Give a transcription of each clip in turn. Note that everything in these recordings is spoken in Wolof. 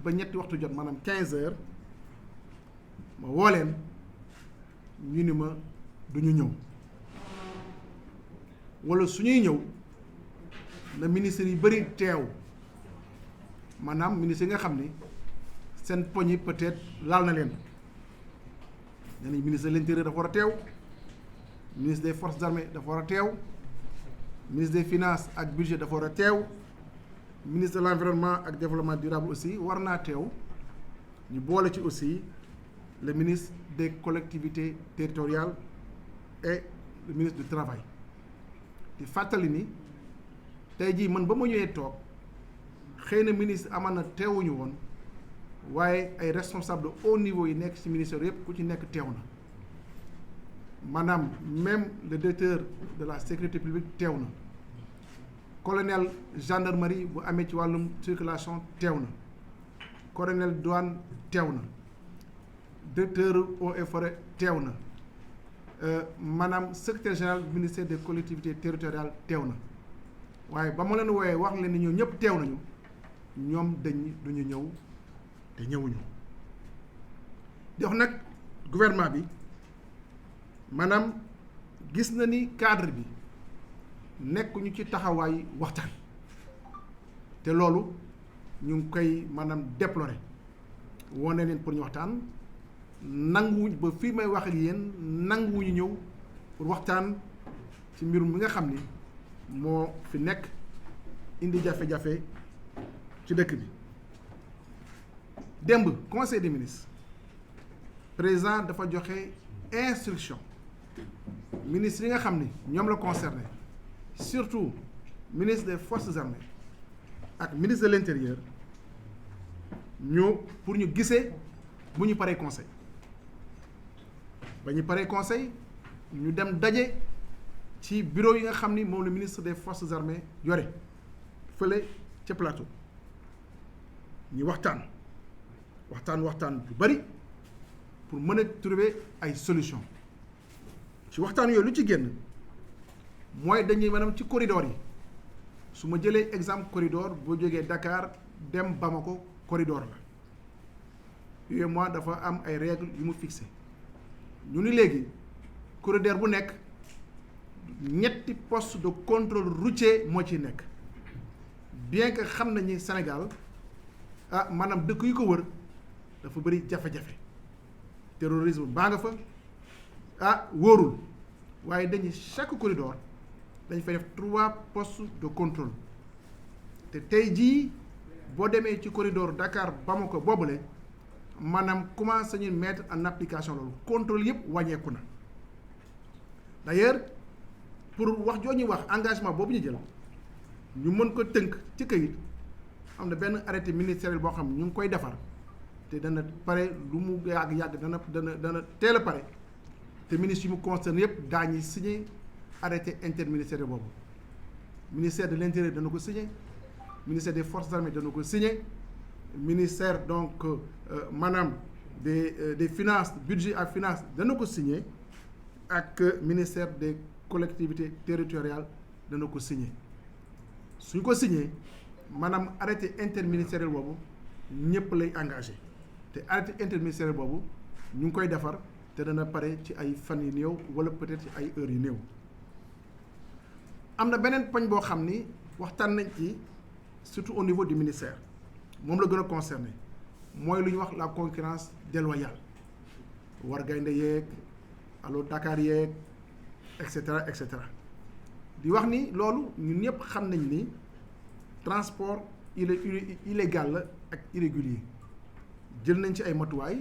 ba ñetti waxtu jot maanaam 15 heures ma woo leen ñu ni ma duñu ñëw wala suñuy ñëw na ministre yi bëri teew maanaam ministre yi nga xam ni seen poñ yi peut-être laal na leen nee nañ ministre de l'intérieur dafa war a teew ministre des forces armées dafa war a teew ministre des finances ak budget dafa war a teew ministre de l'environnement ak développement durable aussi war naa teew ñu boole ci aussi le ministre des collectivités territoriales et le ministre du travail di fàttali ni tey jii man ba ma ñëwee toog xëy na ministre aman na teewuñu woon waaye ay responsable de haut niveau yi nekk ci ministère yëpp ku ci nekk teew na maanaam même le directeur de la sécurité publique teew na colonel gendarmerie bu amee ci wàllum circulation teew na colonel douane teew na directeur eaux et forêt teew na maanaam secrétaire général du ministère des collectivités territoriales teew na waaye ba ma leen wooyee wax leen ni ñoom ñëpp teew nañu ñoom duñu ñëw te ñëwuñu di wax nag gouvernement bi maanaam gis na ni cadre bi nekkuñu ci taxawaay waxtaan te loolu ñu ngi koy maanaam déplorer wone leen pour ñu waxtaan nanguwuñ ba fii may wax ak yéen nanguwuñu ñëw pour waxtaan ci mbirum mi nga xam ni moo fi nekk indi jafe-jafe ci dëkk bi démb conseil des ministres président dafa joxe instruction ministre yi nga xam ni ñoom la concerné surtout ministre des forces armées ak ministre de l'intérieur pour ñu gisee bu ñu paree conseil ba ñu paree conseil ñu dem daje ci bureau yi nga xam ni moom le ministre des forces armées yore fële ca plateau ñu waxtaan bu bari pour mën a trouver ay solution ci waxtaan yooyu lu ci génn mooy dañuy maanaam ci corridor yi su ma jëlee exemple corridor boo jógee Dakar dem Bamako corridor la yooyu moi dafa am ay règles yu mu fixé ñu ni léegi corridor bu nekk ñetti poste de contrôle routier moo ci nekk bien que xam nañu Sénégal maanaam dëkk yu ko wër dafa bëri jafe-jafe terrorisme baa nga fa wóorul waaye dañuy chaque corridor dañ fay def 3 postes de contrôle te tey jii boo demee ci corridor Dakar Bamako boobule maanaam commencé ñu mettre en application loolu contrôle yëpp wàññeeku na d'ailleurs pour wax joo ñuy wax engagement boobu ñu jël ñu mën ko tënk ci këyit am na benn arrêté ministériel boo xam ñu ngi koy defar te dana pare lu mu yàgg dana teel a pare te ministre yi mu concerné yëpp daañuy signé arrêté interministériel boobu ministère de l'intérieur dana ko signé ministère des forces armées dana ko signé ministère donc maanaam des finances budget ak finance dana ko signé ak ministère des collectivités territoriales dana ko signé suñ ko signé maanaam arrêté interministériel boobu ñëpp lay engagé te arrêté interministériel boobu ñu ngi koy defar te dana pare ci ay fan yu néew wala peut-être ci ay heures yu néew. am na beneen poñ boo xam ni waxtaan nañ ci surtout au niveau du ministère moom la gën a concerné mooy lu ñu wax la concurrence déloyale war gaynde yeeg allo Dakar yeeg et cetera di wax ni loolu ñun ñëpp xam nañ ni transport illégal la ak irrégulier jël nañ ci ay matuwaay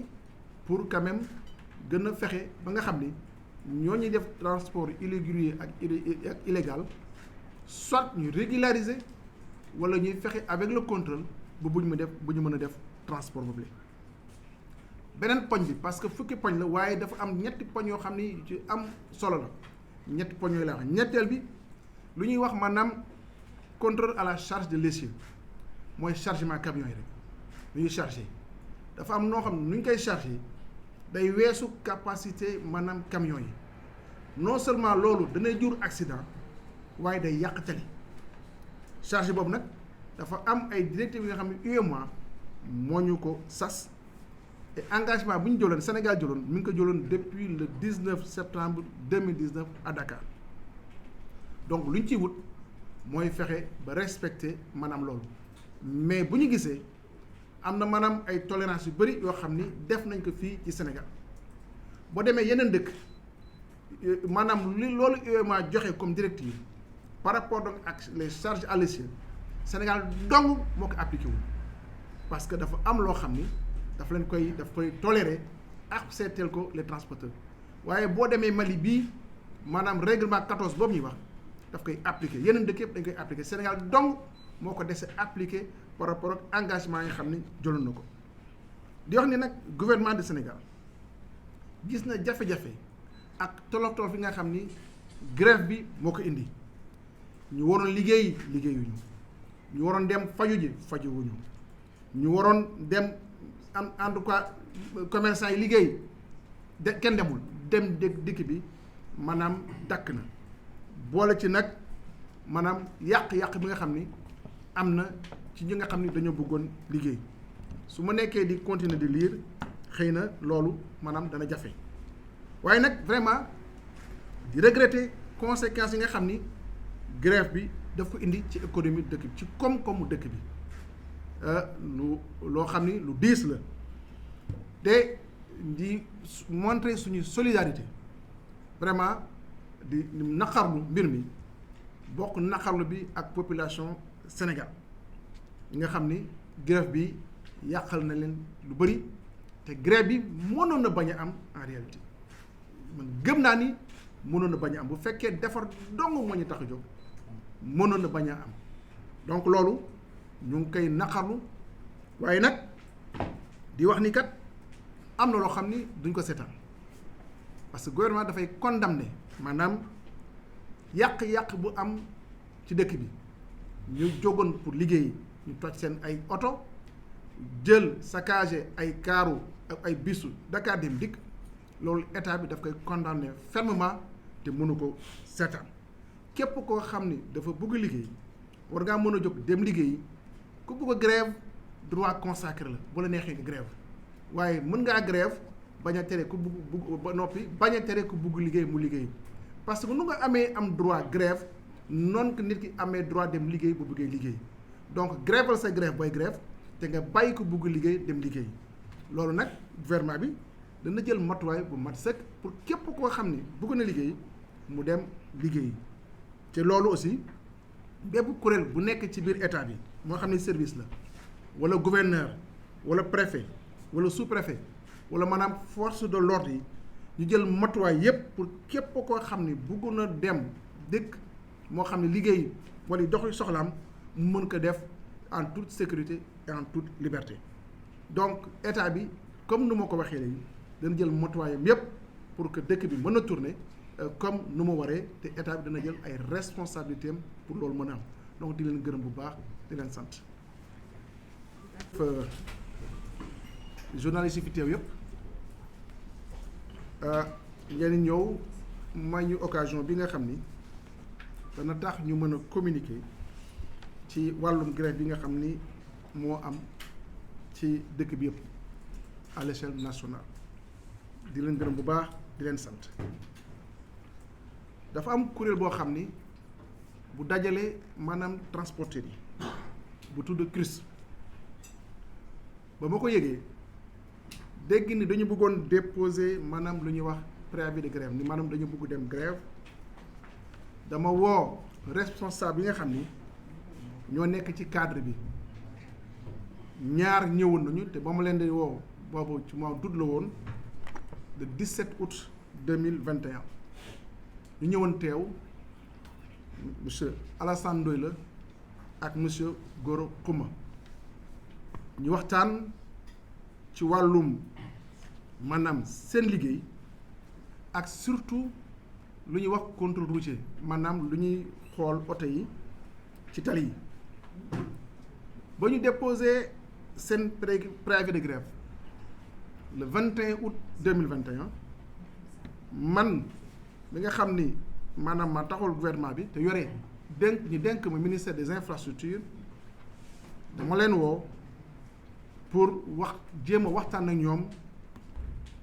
pour quand même gën a fexe ba nga xam ni ñoo ñuy def transport irrégulier ak illégal soit ñu régulariser wala ñuy fexe avec le contrôle bu ñu mën a def transport boobu beneen poñ bi parce que fukki poñ la waaye dafa am ñetti poñ yoo xam ni ci am solo la ñetti poñ yooyu la wax ñetteel bi lu ñuy wax maanaam contrôle à la charge de l'essieu mooy chargement camion yi rek lu ñuy chargé dafa am noo xam ne nu ñu koy chargé day weesu capacité maanaam camion yi non seulement loolu danay jur accident waaye day yàq tali charge boobu nag dafa am ay directives yi nga xam ne UEMOA moo ñu ko sas et engagement bu ñu jëloon Sénégal jëloon mi ngi ko jëloon depuis le 19 septembre 2019 à Dakar donc lu ñu ciy wut mooy fexe ba respecter maanaam loolu mais bu ñu gisee am na maanaam ay tolérance yu bëri yoo xam ni def nañ ko fii ci Sénégal boo demee yeneen dëkk maanaam li loolu UEMOA joxe comme directive par rapport donc ak les charges à l'échelle Sénégal dong moo ko appliqué wul parce que dafa am loo xam ni daf koy tolérer accepter ko les transporteurs waaye boo demee Mali bii maanaam règlement 14 boobu ñuy wax daf koy appliqué yeneen dëkk yëpp dañ koy appliqué Sénégal dong moo ko dese appliqué par rapport ak engagement yi nga xam ni jëloon na ko di wax ni nag gouvernement du Sénégal gis na jafe-jafe ak tolof-tolof yi nga xam ni grève bi moo ko indi ñu waroon liggéeyuñu ñu waroon dem faju ji fajuwuñu ñu waroon dem en tout cas commerçant yi liggéey de kenn demul dem dikk bi maanaam dakk na boole ci nag maanaam yàq bi nga xam ni am na ci ñi nga xam ni dañoo bëggoon liggéey su ma nekkee di continuer di lire xëy na loolu maanaam dana jafe waaye nag vraiment di regretter conséquences yi nga xam ni grève bi daf ko indi ci économie dëkk bi ci koom-koomu dëkk bi loo xam ni lu diis la te di montrer suñu solidarité vraiment di naqarlu mbir mi bokk naqarlu bi ak population Sénégal yi nga xam ni grève bi yàqal na leen lu bëri te grève bi mënoon na bañ a am en réalité man gëm naa ni mënoon na bañ a am bu fekkee defar dong moo ñu tax a jóg mënoon na bañ a am donc loolu ñu ngi koy naqarlu waaye nag di wax ni kat am na loo xam ni duñ ko seetaan parce que gouvernement dafay condamner maanaam yàq-yàq bu am ci dëkk bi ñu jógoon pour liggéey ñu toj seen ay oto jël saccagé ay kaaru ak ay bisu Dakar Dem Dikk loolu état bi daf koy condamner fermement te mënu ko seetaan képp koo xam ni dafa bëgg liggéey war ngaa mën a jóg dem liggéey ku bëgg a grève droit consacré la bu la neexee nga grève waaye mën ngaa grève bañ a tere ku bugg ba noppi bañ a tere ku bugg liggéey mu liggéey parce que nu nga amee am droit grève noonu que nit ki amee droit dem liggéey bu bëggee liggéey donc grèveal sa grève booy grève te nga bàyyi ko bugg liggéey dem liggéey loolu nag gouvernement bi dana jël matuwaay bu mat sëkk pour képp koo xam ni bëgg na liggéey mu dem liggéey te loolu aussi bépp kuréel bu nekk ci biir état bi moo xam ne service la wala gouverneur wala préfet wala sous-préfet wala maanaam force de l'ordre yi ñu jël matuwaay yépp pour képp koo xam ni bëgg na dem dëkk moo xam ne liggéey wala doxi soxlaam mu mën ko def en toute sécurité et en toute liberté donc état bi comme nu ma ko waxee léegi dana jël matuwaayam yépp pour que dëkk bi mën a tourner comme nu mu waree te état bi dana jël ay responsabilités am pour loolu mën a am donc di leen gërëm bu baax di leen sant. journalistes yi fi teew yëpp ngeen ñëw may ñu occasion bi nga xam ni dana tax ñu mën a communiquer ci wàllum grève bi nga xam ni moo am ci dëkk bi yëpp à l'échelle nationale di leen gërëm bu baax di leen sant. dafa am kuréel boo xam ni bu dajale maanaam transporteurs yi bu tudd CRUS ba ma ko yëgee dégg ni dañu bëggoon déposer maanaam lu ñuy wax préavis de grève ni maanaam dañu bëgg dem grève dama woo responsable yi nga xam ni ñoo nekk ci cadre bi ñaar ñëwoon nañu te ba ma leen di woo boobu ci mois d'août la woon le 17 août 2021 ñu ñëwoon teew monsieur Alassane Ndoye la ak monsieur Goro Kouma ñu waxtaan ci wàllum maanaam seen liggéey ak surtout lu ñuy wax contrôle routier maanaam lu ñuy xool oto yi ci tali yi ba ñu déposé seen préavis de grève le 21 août 2021 man bi nga xam ni maanaam ma taxawal gouvernement bi te yore dénk ma ministère des infrastructures dama leen woo pour wax jéem a waxtaan ak ñoom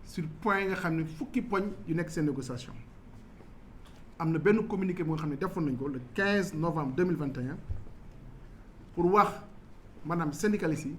sur point yi nga xam ne fukki poñ yu nekk seen négociation am na benn communiqué bu nga xam ne defoon nañ ko le 15 novembre 2021 pour wax maanaam syndicalistes yi